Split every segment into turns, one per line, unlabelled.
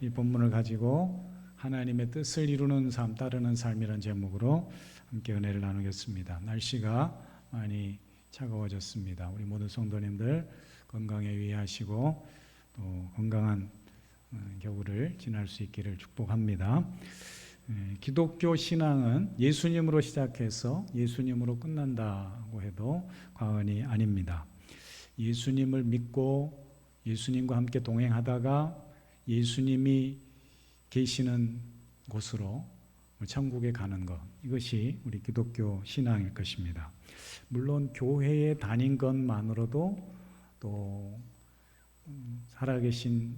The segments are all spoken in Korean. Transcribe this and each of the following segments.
이 본문을 가지고 하나님의 뜻을 이루는 삶, 따르는 삶이라는 제목으로 함께 은혜를 나누겠습니다. 날씨가 많이 차가워졌습니다. 우리 모든 성도님들 건강에 유의하시고 또 건강한 겨울을 지날 수 있기를 축복합니다. 기독교 신앙은 예수님으로 시작해서 예수님으로 끝난다고 해도 과언이 아닙니다. 예수님을 믿고 예수님과 함께 동행하다가 예수님이 계시는 곳으로 천국에 가는 것, 이것이 우리 기독교 신앙일 것입니다. 물론 교회에 다닌 것만으로도 또 살아계신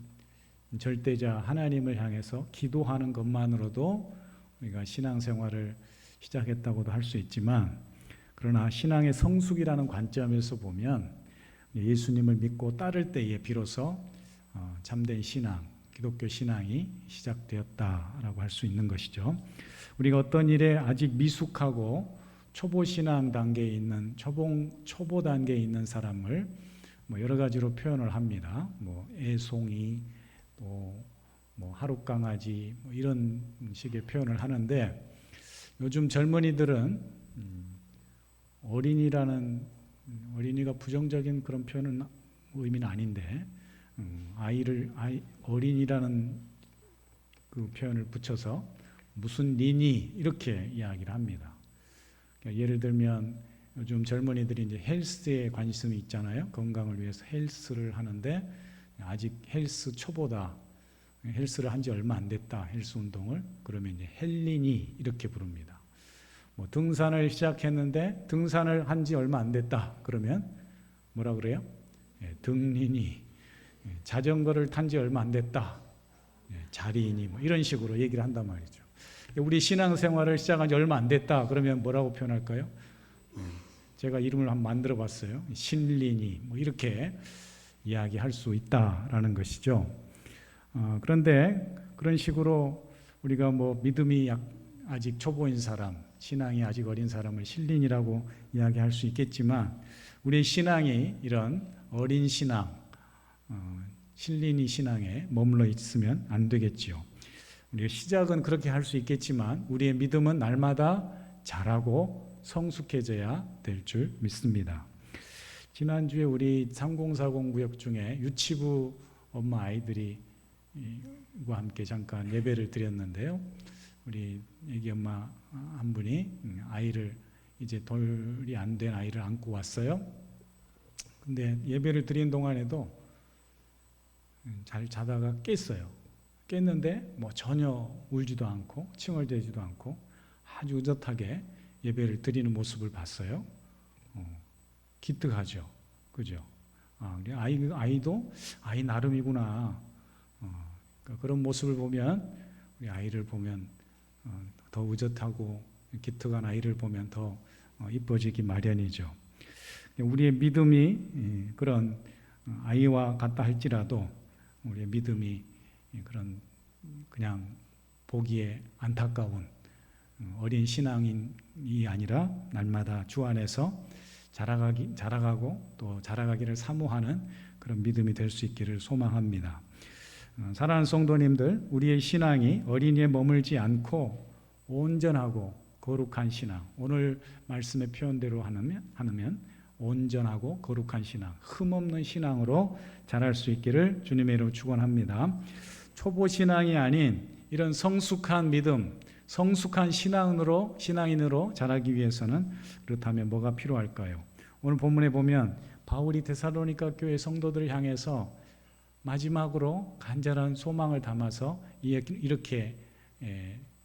절대자 하나님을 향해서 기도하는 것만으로도 우리가 신앙생활을 시작했다고도 할 수 있지만, 그러나 신앙의 성숙이라는 관점에서 보면 예수님을 믿고 따를 때에 비로소 참된 신앙, 기독교 신앙이 시작되었다라고 할 수 있는 것이죠. 우리가 어떤 일에 아직 미숙하고 초보 신앙 단계에 있는 초보 단계에 있는 사람을 여러 가지로 표현을 합니다. 애송이, 또 하룻강아지 이런 식의 표현을 하는데, 요즘 젊은이들은 어린이가 부정적인 그런 표현은 의미는 아닌데, 어린이라는 그 표현을 붙여서 무슨 니니 이렇게 이야기를 합니다. 그러니까 예를 들면 요즘 젊은이들이 이제 헬스에 관심이 있잖아요. 건강을 위해서 헬스를 하는데 아직 헬스 초보다, 헬스를 한 지 얼마 안 됐다, 헬스 운동을, 그러면 이제 헬린이 이렇게 부릅니다. 등산을 시작했는데 등산을 한 지 얼마 안 됐다, 그러면 뭐라 그래요? 등린이. 자전거를 탄 지 얼마 안 됐다, 자리인이, 이런 식으로 얘기를 한단 말이죠. 우리 신앙생활을 시작한 지 얼마 안 됐다 그러면 뭐라고 표현할까요? 제가 이름을 한번 만들어 봤어요. 신린이, 이렇게 이야기할 수 있다라는 것이죠. 그런데 그런 식으로 우리가 믿음이 아직 초보인 사람, 신앙이 아직 어린 사람을 신린이라고 이야기할 수 있겠지만, 우리의 신앙이 이런 어린 신앙, 신린이 신앙에 머물러 있으면 안 되겠지요. 우리의 시작은 그렇게 할 수 있겠지만 우리의 믿음은 날마다 자라고 성숙해져야 될 줄 믿습니다. 지난주에 우리 3040 구역 중에 유치부 엄마 아이들과 함께 잠깐 예배를 드렸는데요. 우리 애기 엄마 한 분이 아이를, 이제 돌이 안 된 아이를 안고 왔어요. 근데 예배를 드린 동안에도 잘 자다가 깼어요. 깼는데 전혀 울지도 않고 칭얼대지도 않고 아주 의젓하게 예배를 드리는 모습을 봤어요. 기특하죠, 그죠? 아이도 아이 나름이구나. 그러니까 그런 모습을 보면, 우리 아이를 보면 더 의젓하고 기특한 아이를 보면 더 이뻐지기 마련이죠. 우리의 믿음이 그런 아이와 같다 할지라도 우리의 믿음이 그냥 보기에 안타까운 어린 신앙인이 아니라 날마다 주 안에서 자라가고 또 자라가기를 사모하는 그런 믿음이 될 수 있기를 소망합니다. 사랑하는 성도님들, 우리의 신앙이 어린이에 머물지 않고 온전하고 거룩한 신앙, 오늘 말씀의 표현대로 하면 온전하고 거룩한 신앙, 흠없는 신앙으로 자랄 수 있기를 주님의 이름으로 축원합니다. 초보 신앙이 아닌 이런 성숙한 믿음, 성숙한 신앙인으로 자라기 위해서는 그렇다면 뭐가 필요할까요? 오늘 본문에 보면 바울이 데살로니가 교회 성도들을 향해서 마지막으로 간절한 소망을 담아서 이렇게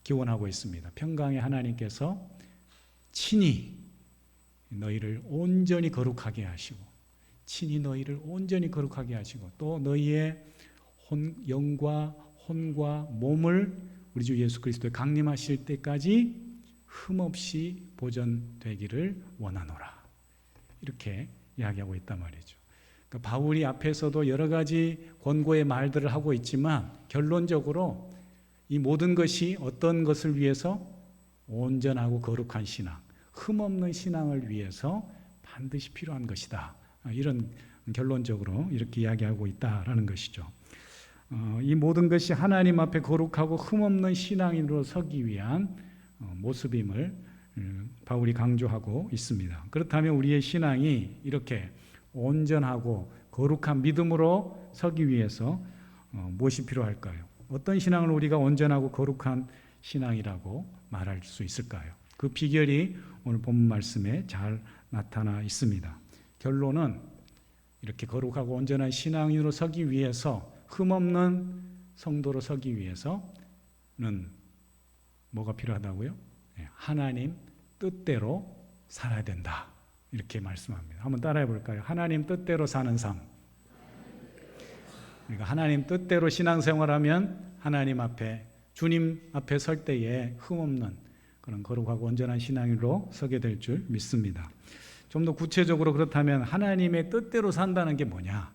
기원하고 있습니다. 평강의 하나님께서 친히 너희를 온전히 거룩하게 하시고, 친히 너희를 온전히 거룩하게 하시고, 또 너희의 영과 혼과 몸을 우리 주 예수 그리스도에 강림하실 때까지 흠없이 보존되기를 원하노라, 이렇게 이야기하고 있단 말이죠. 그러니까 바울이 앞에서도 여러 가지 권고의 말들을 하고 있지만, 결론적으로 이 모든 것이 어떤 것을 위해서? 온전하고 거룩한 신앙, 흠없는 신앙을 위해서 반드시 필요한 것이다, 이런 결론적으로 이렇게 이야기하고 있다라는 것이죠. 이 모든 것이 하나님 앞에 거룩하고 흠없는 신앙인으로 서기 위한 모습임을 바울이 강조하고 있습니다. 그렇다면 우리의 신앙이 이렇게 온전하고 거룩한 믿음으로 서기 위해서 무엇이 필요할까요? 어떤 신앙을 우리가 온전하고 거룩한 신앙이라고 말할 수 있을까요? 그 비결이 오늘 본문 말씀에 잘 나타나 있습니다. 결론은 이렇게 거룩하고 온전한 신앙인으로 서기 위해서, 흠없는 성도로 서기 위해서는 뭐가 필요하다고요? 하나님 뜻대로 살아야 된다, 이렇게 말씀합니다. 한번 따라해 볼까요? 하나님 뜻대로 사는 삶. 그러니까 하나님 뜻대로 신앙생활하면 하나님 앞에, 주님 앞에 설 때에 흠없는 그런 거룩하고 온전한 신앙인으로 서게 될 줄 믿습니다. 좀 더 구체적으로 그렇다면 하나님의 뜻대로 산다는 게 뭐냐?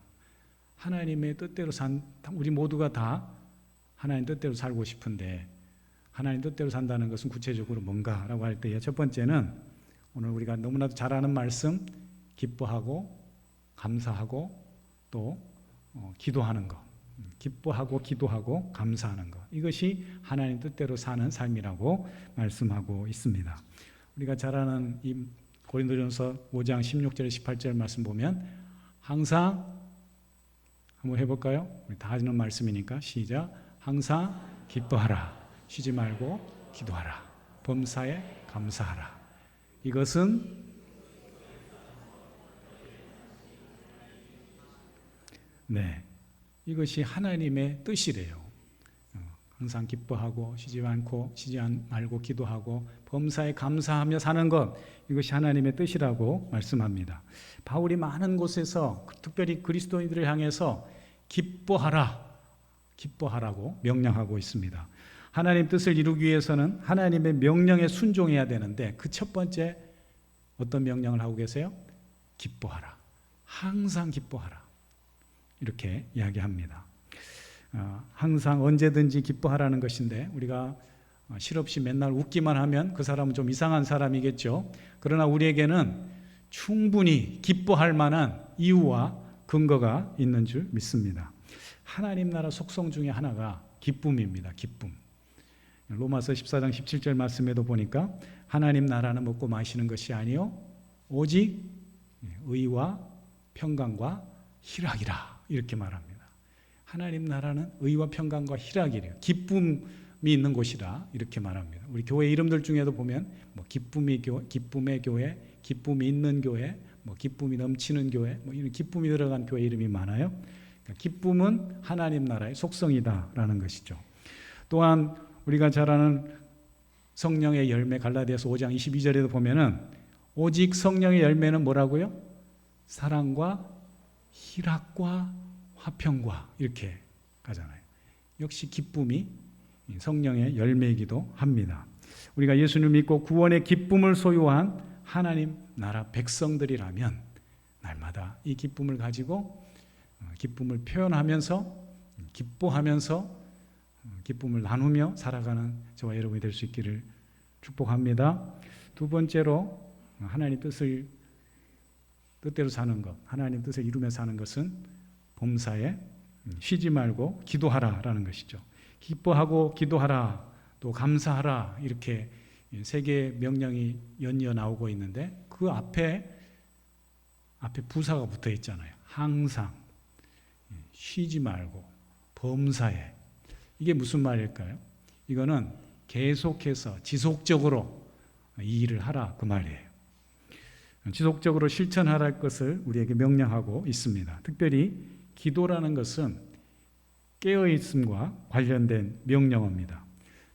하나님의 뜻대로 우리 모두가 다 하나님 뜻대로 살고 싶은데 하나님 뜻대로 산다는 것은 구체적으로 뭔가라고 할 때에 첫 번째는 오늘 우리가 너무나도 잘 아는 말씀, 기뻐하고 감사하고 또 기도하는 것, 기뻐하고 기도하고 감사하는 것, 이것이 하나님 뜻대로 사는 삶이라고 말씀하고 있습니다. 우리가 잘 아는 이 고린도전서 5장 16절 18절 말씀 보면 항상, 한번 해볼까요? 우리 다 아는 말씀이니까 시작. 항상 기뻐하라, 쉬지 말고 기도하라, 범사에 감사하라. 이것은 이것이 하나님의 뜻이래요. 항상 기뻐하고 쉬지 말고 기도하고 범사에 감사하며 사는 것, 이것이 하나님의 뜻이라고 말씀합니다. 바울이 많은 곳에서 특별히 그리스도인들을 향해서 기뻐하라고 명령하고 있습니다. 하나님 뜻을 이루기 위해서는 하나님의 명령에 순종해야 되는데 그 첫 번째 어떤 명령을 하고 계세요? 기뻐하라. 항상 기뻐하라. 이렇게 이야기합니다. 항상 언제든지 기뻐하라는 것인데 우리가 실없이 맨날 웃기만 하면 그 사람은 좀 이상한 사람이겠죠. 그러나 우리에게는 충분히 기뻐할 만한 이유와 근거가 있는 줄 믿습니다. 하나님 나라 속성 중에 하나가 기쁨입니다. 기쁨. 로마서 14장 17절 말씀에도 보니까 하나님 나라는 먹고 마시는 것이 아니요 오직 의와 평강과 희락이라, 이렇게 말합니다. 하나님 나라는 의와 평강과 희락이래요. 기쁨이 있는 곳이라 이렇게 말합니다. 우리 교회 이름들 중에도 보면 기쁨의 교회, 기쁨이 있는 교회, 기쁨이 넘치는 교회, 이런 기쁨이 들어간 교회 이름이 많아요. 그러니까 기쁨은 하나님 나라의 속성이다라는 것이죠. 또한 우리가 잘 아는 성령의 열매, 갈라디아서 5장 22절에도 보면은 오직 성령의 열매는 뭐라고요? 사랑과 희락과 화평과, 이렇게 가잖아요. 역시 기쁨이 성령의 열매이기도 합니다. 우리가 예수님을 믿고 구원의 기쁨을 소유한 하나님 나라 백성들이라면 날마다 이 기쁨을 가지고 기쁨을 표현하면서 기뻐하면서 기쁨을 나누며 살아가는 저와 여러분이 될 수 있기를 축복합니다. 두 번째로 하나님 뜻대로 사는 것, 하나님 뜻을 이루며 사는 것은 범사에 쉬지 말고 기도하라라는 것이죠. 기뻐하고 기도하라, 또 감사하라, 이렇게 세 개의 명령이 연이어 나오고 있는데 그 앞에 부사가 붙어 있잖아요. 항상, 쉬지 말고, 범사에. 이게 무슨 말일까요? 이거는 계속해서 지속적으로 이 일을 하라, 그 말이에요. 지속적으로 실천할 것을 우리에게 명령하고 있습니다. 특별히 기도라는 것은 깨어있음과 관련된 명령어입니다.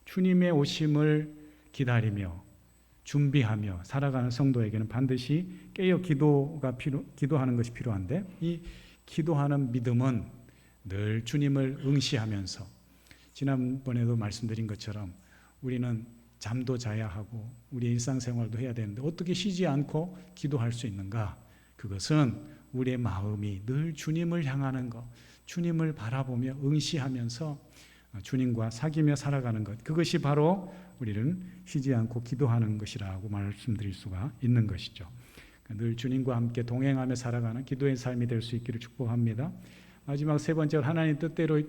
주님의 오심을 기다리며 준비하며 살아가는 성도에게는 반드시 깨어 기도하는 것이 필요한데, 이 기도하는 믿음은 늘 주님을 응시하면서, 지난번에도 말씀드린 것처럼 우리는 잠도 자야 하고 우리의 일상생활도 해야 되는데 어떻게 쉬지 않고 기도할 수 있는가? 그것은 우리의 마음이 늘 주님을 향하는 것, 주님을 바라보며 응시하면서 주님과 사귀며 살아가는 것, 그것이 바로 우리는 쉬지 않고 기도하는 것이라고 말씀드릴 수가 있는 것이죠. 늘 주님과 함께 동행하며 살아가는 기도의 삶이 될 수 있기를 축복합니다. 마지막 세 번째로 하나님 뜻대로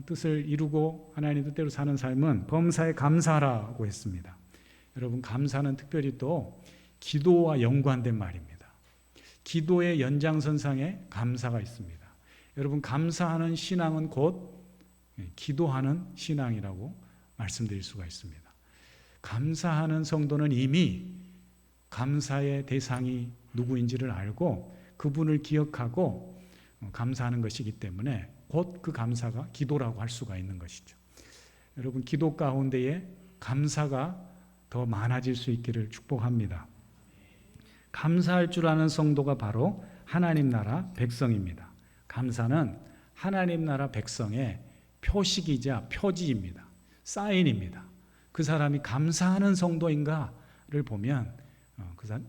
뜻을 이루고 하나님 뜻대로 사는 삶은 범사에 감사하라고 했습니다. 여러분, 감사는 특별히 또 기도와 연관된 말입니다. 기도의 연장선상에 감사가 있습니다. 여러분, 감사하는 신앙은 곧 기도하는 신앙이라고 말씀드릴 수가 있습니다. 감사하는 성도는 이미 감사의 대상이 누구인지를 알고 그분을 기억하고 감사하는 것이기 때문에 곧 그 감사가 기도라고 할 수가 있는 것이죠. 여러분, 기도 가운데에 감사가 더 많아질 수 있기를 축복합니다. 감사할 줄 아는 성도가 바로 하나님 나라 백성입니다. 감사는 하나님 나라 백성의 표식이자 표지입니다. 사인입니다. 그 사람이 감사하는 성도인가를 보면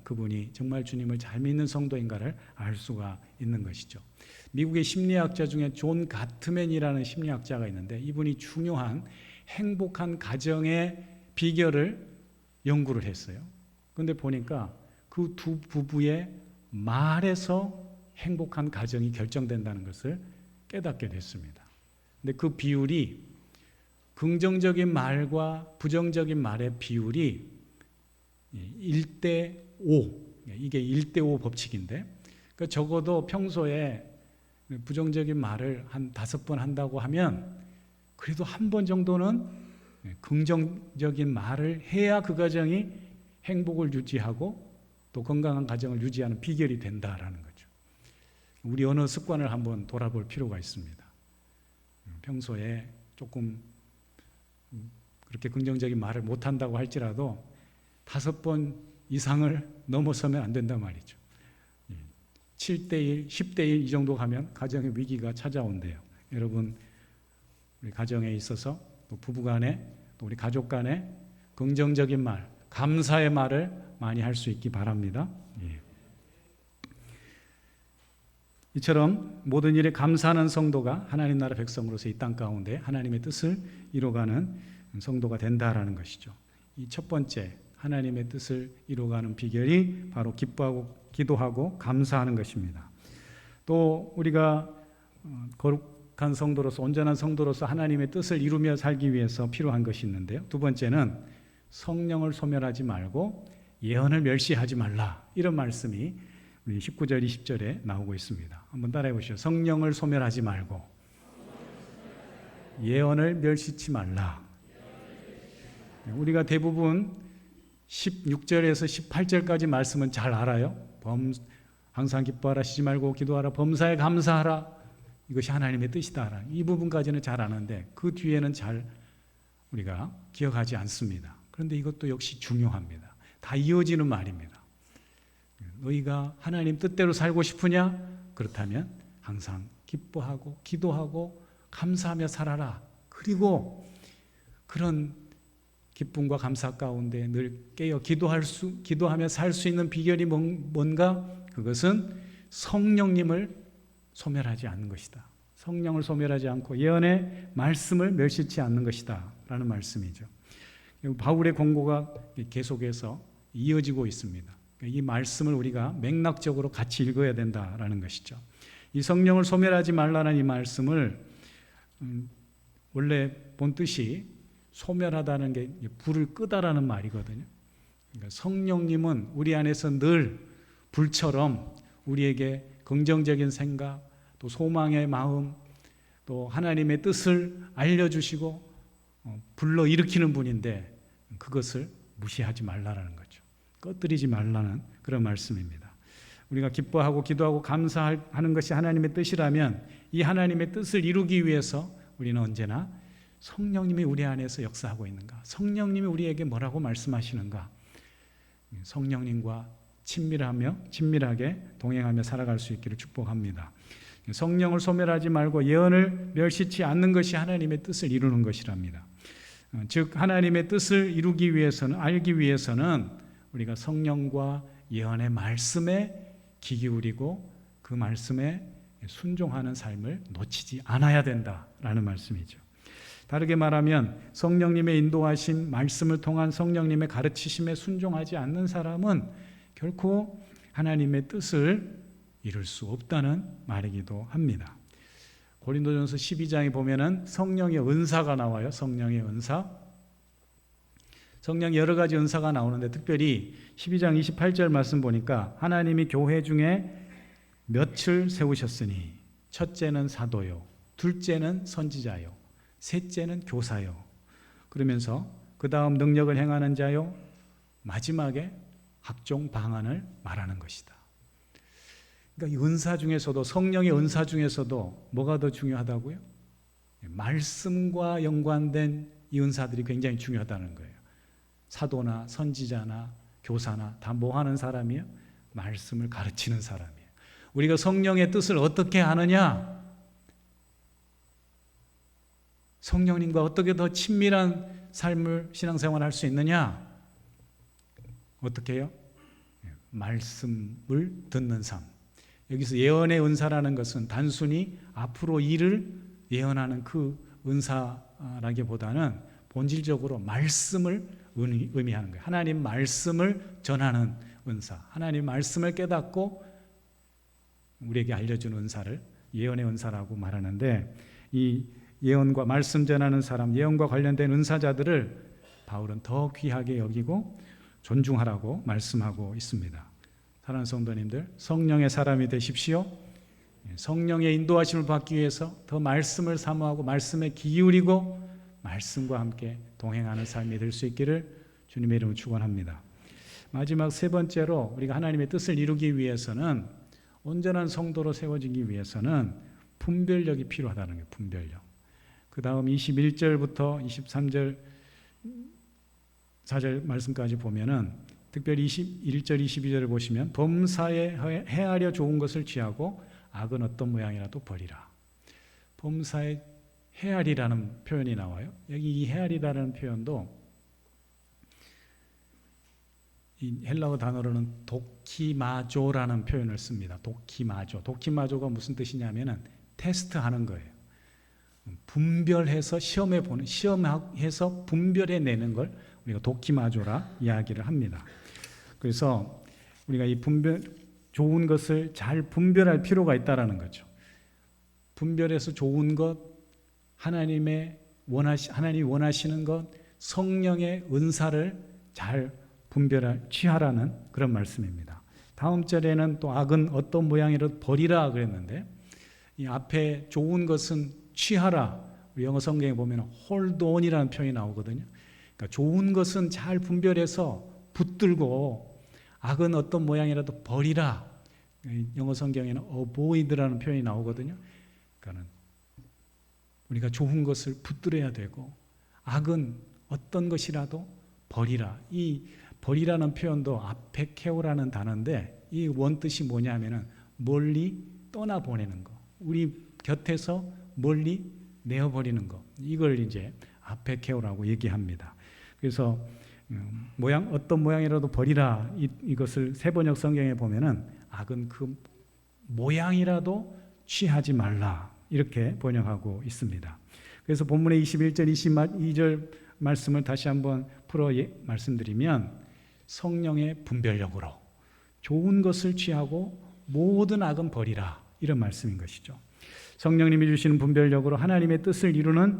그분이 정말 주님을 잘 믿는 성도인가를 알 수가 있는 것이죠. 미국의 심리학자 중에 존 가트맨이라는 심리학자가 있는데 이분이 중요한 행복한 가정의 비결을 연구를 했어요. 그런데 보니까 그 두 부부의 말에서 행복한 가정이 결정된다는 것을 깨닫게 됐습니다. 근데 그 비율이 긍정적인 말과 부정적인 말의 비율이 1대5, 이게 1대5 법칙인데, 그러니까 적어도 평소에 부정적인 말을 한 5번 한다고 하면 그래도 한 번 정도는 긍정적인 말을 해야 그 가정이 행복을 유지하고 또 건강한 가정을 유지하는 비결이 된다라는 거죠. 우리 언어 습관을 한번 돌아볼 필요가 있습니다. 평소에 조금 그렇게 긍정적인 말을 못한다고 할지라도 5번 이상을 넘어서면 안 된단 말이죠. 7대1, 10대1 이 정도 가면 가정의 위기가 찾아온대요. 여러분, 우리 가정에 있어서 또 부부간에 또 우리 가족 간에 긍정적인 말, 감사의 말을 많이 할 수 있기 바랍니다. 이처럼 모든 일에 감사하는 성도가 하나님 나라 백성으로서 이 땅 가운데 하나님의 뜻을 이루어가는 성도가 된다라는 것이죠. 이 첫 번째 하나님의 뜻을 이루어가는 비결이 바로 기뻐하고 기도하고 감사하는 것입니다. 또 우리가 거룩한 성도로서 온전한 성도로서 하나님의 뜻을 이루며 살기 위해서 필요한 것이 있는데요. 두 번째는 성령을 소멸하지 말고 예언을 멸시하지 말라, 이런 말씀이 우리 19절 20절에 나오고 있습니다. 한번 따라해 보시죠. 성령을 소멸하지 말고 예언을 멸시치 말라. 우리가 대부분 16절에서 18절까지 말씀은 잘 알아요. 항상 기뻐하라, 쉬지 말고 기도하라, 범사에 감사하라, 이것이 하나님의 뜻이다. 이 부분까지는 잘 아는데 그 뒤에는 잘 우리가 기억하지 않습니다. 그런데 이것도 역시 중요합니다. 다 이어지는 말입니다. 너희가 하나님 뜻대로 살고 싶으냐? 그렇다면 항상 기뻐하고 기도하고 감사하며 살아라. 그리고 그런 기쁨과 감사 가운데 늘 깨어 기도하며 살 수 있는 비결이 뭔가? 그것은 성령님을 소멸하지 않는 것이다. 성령을 소멸하지 않고 예언의 말씀을 멸시치 않는 것이다 라는 말씀이죠. 바울의 권고가 계속해서 이어지고 있습니다. 이 말씀을 우리가 맥락적으로 같이 읽어야 된다라는 것이죠. 이 성령을 소멸하지 말라는 이 말씀을 원래 본 뜻이 소멸하다는 게 불을 끄다라는 말이거든요. 그러니까 성령님은 우리 안에서 늘 불처럼 우리에게 긍정적인 생각, 또 소망의 마음, 또 하나님의 뜻을 알려주시고 불러일으키는 분인데 그것을 무시하지 말라라는 거죠. 꺼뜨리지 말라는 그런 말씀입니다. 우리가 기뻐하고 기도하고 감사하는 것이 하나님의 뜻이라면 이 하나님의 뜻을 이루기 위해서 우리는 언제나 성령님이 우리 안에서 역사하고 있는가? 성령님이 우리에게 뭐라고 말씀하시는가? 성령님과 친밀하게 동행하며 살아갈 수 있기를 축복합니다. 성령을 소멸하지 말고 예언을 멸시치 않는 것이 하나님의 뜻을 이루는 것이랍니다. 즉 하나님의 뜻을 이루기 위해서는, 알기 위해서는 우리가 성령과 예언의 말씀에 귀 기울이고 그 말씀에 순종하는 삶을 놓치지 않아야 된다라는 말씀이죠. 다르게 말하면 성령님의 인도하신 말씀을 통한 성령님의 가르치심에 순종하지 않는 사람은 결코 하나님의 뜻을 이룰 수 없다는 말이기도 합니다. 고린도전서 12장에 보면은 성령의 은사가 나와요. 성령의 은사. 성령 여러 가지 은사가 나오는데 특별히 12장 28절 말씀 보니까 하나님이 교회 중에 몇을 세우셨으니 첫째는 사도요, 둘째는 선지자요, 셋째는 교사요. 그러면서 그 다음 능력을 행하는 자요, 마지막에 각종 방언을 말하는 것이다. 그러니까 이 은사 중에서도, 성령의 은사 중에서도 뭐가 더 중요하다고요? 말씀과 연관된 이 은사들이 굉장히 중요하다는 거예요. 사도나 선지자나 교사나 다 뭐 하는 사람이에요? 말씀을 가르치는 사람이에요. 우리가 성령의 뜻을 어떻게 하느냐? 성령님과 어떻게 더 친밀한 삶을, 신앙생활을 할 수 있느냐? 어떻게 해요? 말씀을 듣는 삶. 여기서 예언의 은사라는 것은 단순히 앞으로 일을 예언하는 그 은사라기보다는 본질적으로 말씀을 의미하는 거예요. 하나님 말씀을 전하는 은사, 하나님 말씀을 깨닫고 우리에게 알려주는 은사를 예언의 은사라고 말하는데, 이 예언과 말씀 전하는 사람, 예언과 관련된 은사자들을 바울은 더 귀하게 여기고 존중하라고 말씀하고 있습니다. 사랑하는 성도님들, 성령의 사람이 되십시오. 성령의 인도하심을 받기 위해서 더 말씀을 사모하고 말씀에 기울이고 말씀과 함께 동행하는 삶이 될 수 있기를 주님의 이름으로 축원합니다. 마지막 세 번째로, 우리가 하나님의 뜻을 이루기 위해서는, 온전한 성도로 세워지기 위해서는 분별력이 필요하다는 거예요. 분별력. 그 다음 21절부터 23절 4절 말씀까지 보면은, 특별히 21절 22절을 보시면 범사에 해하려 좋은 것을 취하고 악은 어떤 모양이라도 버리라. 범사에 헤아리라는 표현이 나와요. 여기 이 헤아리라는 표현도 이 헬라어 단어로는 도키마조라는 표현을 씁니다. 도키마조. 도키마조가 무슨 뜻이냐면은 테스트하는 거예요. 분별해서 시험해서 분별해내는 걸 우리가 도키마조라 이야기를 합니다. 그래서 우리가 이 좋은 것을 잘 분별할 필요가 있다라는 거죠. 분별해서 좋은 것, 하나님이 원하시는 것, 성령의 은사를 잘 취하라는 그런 말씀입니다. 다음 절에는 또 악은 어떤 모양이라도 버리라 그랬는데, 이 앞에 좋은 것은 취하라, 우리 영어 성경에 보면 hold on이라는 표현이 나오거든요. 그러니까 좋은 것은 잘 분별해서 붙들고 악은 어떤 모양이라도 버리라. 영어 성경에는 avoid라는 표현이 나오거든요. 그러니까는 우리가 좋은 것을 붙들어야 되고 악은 어떤 것이라도 버리라. 이 버리라는 표현도 아페케오라는 단어인데, 이 원뜻이 뭐냐면은 멀리 떠나보내는 거, 우리 곁에서 멀리 내어버리는 거, 이걸 이제 아페케오라고 얘기합니다. 그래서 어떤 모양이라도 버리라, 이것을 세번역 성경에 보면은 악은 그 모양이라도 취하지 말라, 이렇게 번역하고 있습니다. 그래서 본문의 21절 22절 말씀을 다시 한번 풀어 말씀드리면, 성령의 분별력으로 좋은 것을 취하고 모든 악은 버리라, 이런 말씀인 것이죠. 성령님이 주시는 분별력으로 하나님의 뜻을 이루는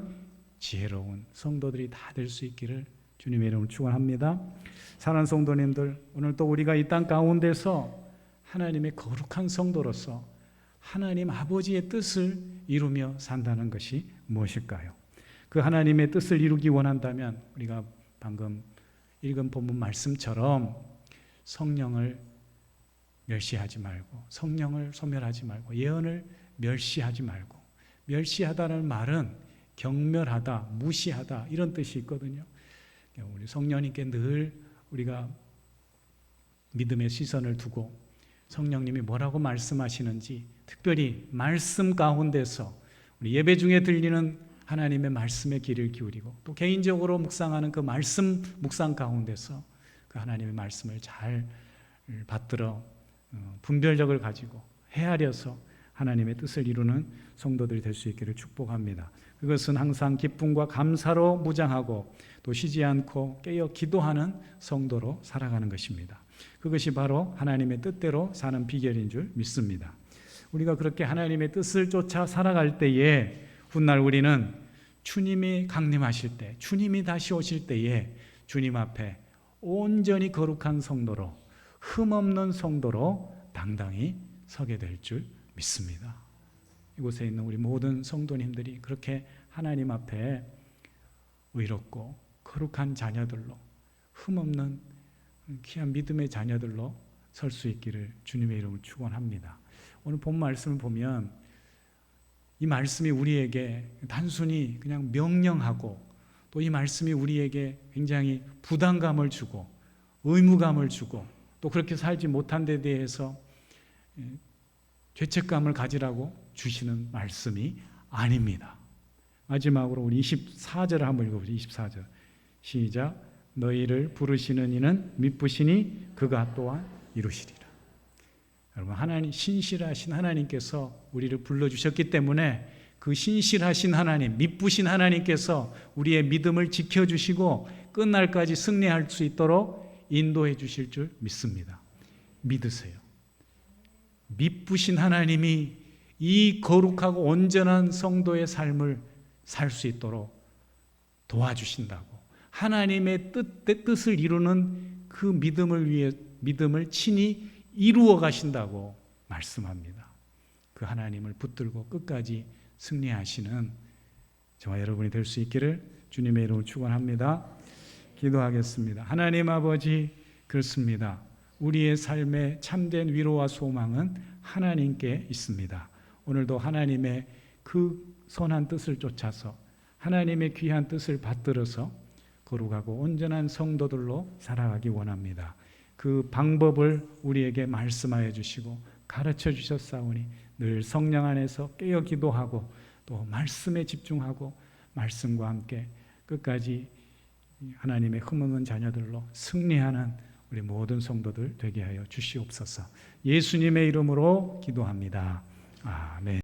지혜로운 성도들이 다 될 수 있기를 주님의 이름으로 축원합니다. 사랑하는 성도님들, 오늘 또 우리가 이 땅 가운데서 하나님의 거룩한 성도로서 하나님 아버지의 뜻을 이루며 산다는 것이 무엇일까요? 그 하나님의 뜻을 이루기 원한다면 우리가 방금 읽은 본문 말씀처럼 성령을 멸시하지 말고, 성령을 소멸하지 말고, 예언을 멸시하지 말고, 멸시하다는 말은 경멸하다, 무시하다, 이런 뜻이 있거든요. 우리 성령님께 늘 우리가 믿음의 시선을 두고 성령님이 뭐라고 말씀하시는지, 특별히 말씀 가운데서 우리 예배 중에 들리는 하나님의 말씀에 귀를 기울이고, 또 개인적으로 묵상하는 그 말씀 묵상 가운데서 그 하나님의 말씀을 잘 받들어 분별력을 가지고 헤아려서 하나님의 뜻을 이루는 성도들이 될 수 있기를 축복합니다. 그것은 항상 기쁨과 감사로 무장하고 또 쉬지 않고 깨어 기도하는 성도로 살아가는 것입니다. 그것이 바로 하나님의 뜻대로 사는 비결인 줄 믿습니다. 우리가 그렇게 하나님의 뜻을 쫓아 살아갈 때에 훗날 우리는 주님이 강림하실 때, 주님이 다시 오실 때에 주님 앞에 온전히 거룩한 성도로, 흠없는 성도로 당당히 서게 될 줄 믿습니다. 이곳에 있는 우리 모든 성도님들이 그렇게 하나님 앞에 의롭고 거룩한 자녀들로, 흠없는 귀한 믿음의 자녀들로 설 수 있기를 주님의 이름으로 축원합니다. 오늘 본 말씀을 보면 이 말씀이 우리에게 단순히 그냥 명령하고, 또 이 말씀이 우리에게 굉장히 부담감을 주고 의무감을 주고, 또 그렇게 살지 못한 데 대해서 죄책감을 가지라고 주시는 말씀이 아닙니다. 마지막으로 우리 24절을 한번 읽어보죠. 24절 시작. 너희를 부르시는 이는 미쁘시니 그가 또한 이루시리라. 여러분, 하나님, 신실하신 하나님께서 우리를 불러주셨기 때문에 그 신실하신 하나님, 미쁘신 하나님께서 우리의 믿음을 지켜주시고 끝날까지 승리할 수 있도록 인도해 주실 줄 믿습니다. 믿으세요. 미쁘신 하나님이 이 거룩하고 온전한 성도의 삶을 살 수 있도록 도와주신다고, 하나님의 뜻을 이루는 그 믿음을 친히 이루어 가신다고 말씀합니다. 그 하나님을 붙들고 끝까지 승리하시는 저와 여러분이 될 수 있기를 주님의 이름으로 축원합니다. 기도하겠습니다. 하나님 아버지, 그렇습니다. 우리의 삶의 참된 위로와 소망은 하나님께 있습니다. 오늘도 하나님의 그 선한 뜻을 쫓아서 하나님의 귀한 뜻을 받들어서 거룩하고 온전한 성도들로 살아가기 원합니다. 그 방법을 우리에게 말씀하여 주시고 가르쳐 주셨사오니 늘 성령 안에서 깨어 기도하고 또 말씀에 집중하고 말씀과 함께 끝까지 하나님의 흠없는 자녀들로 승리하는 우리 모든 성도들 되게 하여 주시옵소서. 예수님의 이름으로 기도합니다. 아멘.